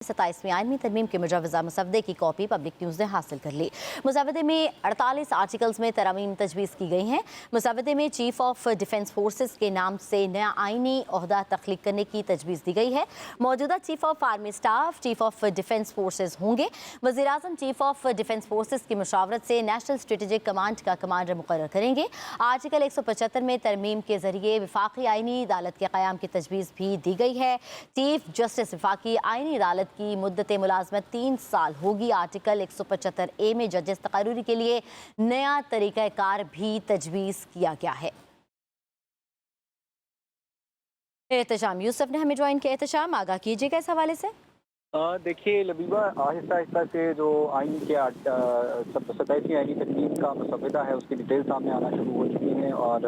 27वीं आइनी तरमीम के मुजवजा मुसवदे की कॉपी पब्लिक न्यूज़ ने हासिल कर ली। मुसवदे में 48 आर्टिकल्स में तरमीम तजवीज़ की गई हैं। मुसवदे में चीफ ऑफ डिफेंस फोर्सेस के नाम से नया आइनी ओहदा तख्लीक करने की तजवीज़ दी गई है। मौजूदा chief of army staff chief of defence forces होंगे। वज़ीर-ए-आज़म चीफ ऑफ डिफेंस फोर्सेस की मुशावरत से नेशनल स्ट्रेटेजिक कमांड का कमांडर मुकर्रर करेंगे। आर्टिकल 175 में तरमीम के जरिए वफाकी आइनी अदालत के क़याम की तजवीज़ भी दी गई है। चीफ जस्टिस वफाकी आइनी अदालत की मुद्दत मुलाजमत 3 साल होगी। आर्टिकल 175A में जजेस तकर्री के लिए नया तरीक़ाकार भी तजवीज़ किया गया है। एहतशाम यूसुफ ने हमें ज्वाइन किया। एहतशाम, आगाह कीजिएगा इस हवाले से। देखिए लबीबा, आहिस्ता आहिस्ता से जो आइन के 27वीं आइनी तरमीम का मुसवदा है उसकी डिटेल सामने आना शुरू हो चुकी हैं और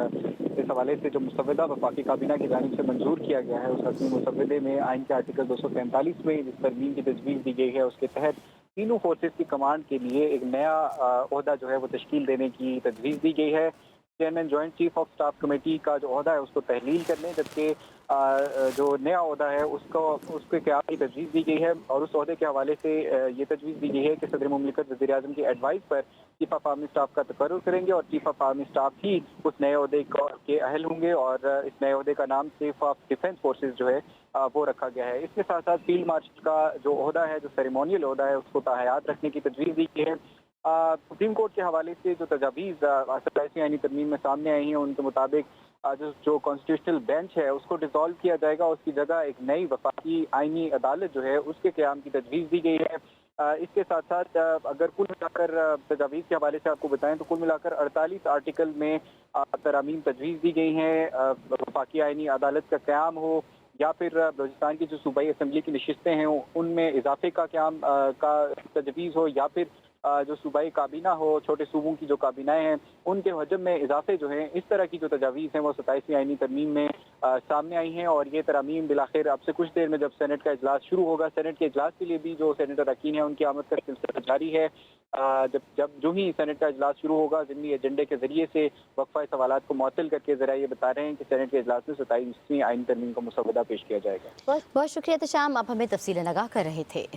इस हवाले से जो मुसवदा वफाकी काबीना की जानिब से मंजूर किया गया है उस हतमी मुसवदे में आइन के आर्टिकल 245 में जिस तरमीम की तजवीज़ दी गई है उसके तहत तीनों फोर्सेस की कमांड के लिए एक नया ओहदा जो है वो तश्कील देने की तजवीज़ दी गई है। Chairman joint chief of staff committee का जो ओहदा है उसको तहलील करने, जबकि जो नया ओहदा है उसके क़याम की तजवीज़ दी गई है और उस ओहदे के हवाले से ये तजवीज़ दी गई है कि सदर मुमलिकत वज़ीर-ए-आज़म की एडवाइस पर चीफ ऑफ आर्मी स्टाफ का तकर्रुर करेंगे और चीफ ऑफ आर्मी स्टाफ ही उस नए ओहदे के अहल होंगे और इस नए ओहदे का नाम चीफ ऑफ डिफेंस फोर्सेज जो है वो रखा गया है। इसके साथ साथ फील्ड मार्शल का जो ओहदा है, जो सेरेमोनियल ओहदा है, उसको ताहयात रखने की तजवीज़ दी गई है। सुप्रीम कोर्ट के हवाले से जो तजावीज़ 27वीं आइनी तरमीम में सामने आई हैं उनके मुताबिक जो कॉन्स्टिट्यूशनल बेंच है उसको डिसॉल्व किया जाएगा, उसकी जगह एक नई वफाकी आइनी अदालत जो है उसके क़याम की तजवीज़ दी गई है। इसके साथ साथ अगर कुल मिलाकर तजावीज़ के हवाले से आपको बताएं तो कुल मिलाकर 48 आर्टिकल में तरामीम तजवीज़ दी गई हैं। वफाकी आइनी अदालत का क़याम हो या फिर बलूचिस्तान की जो सूबाई असम्बली की नशिस्तें हैं उनमें इजाफे का क़याम का तजवीज़ हो या फिर जो सूबाई काबीना हो, छोटे सूबों की जो काबीनाएँ हैं उनके हजम में इजाफे जो हैं, इस तरह की जो तजावीज़ हैं वो 27वीं आइनी तरमीम में सामने आई हैं और ये तरामीम बिलाखिर अब से कुछ देर में जब सेनेट का इजलास शुरू होगा, सेनेट के इजलास के लिए भी जो सेनेटर अरकान हैं उनकी आमद का सिलसिला जारी है। जो ही सेनेट का इजलास शुरू होगा, ज़िमनी एजेंडे के जरिए से वक्फा सवालात को मुअत्तल करके ज़रा ये बता रहे हैं कि सेनेट के इजलास में 27वीं आइनी तरमीम का मुसवदा पेश किया जाएगा। बहुत बहुत शुक्रिया एहतशाम, आप हमें तफसीलन आगाह कर रहे थे।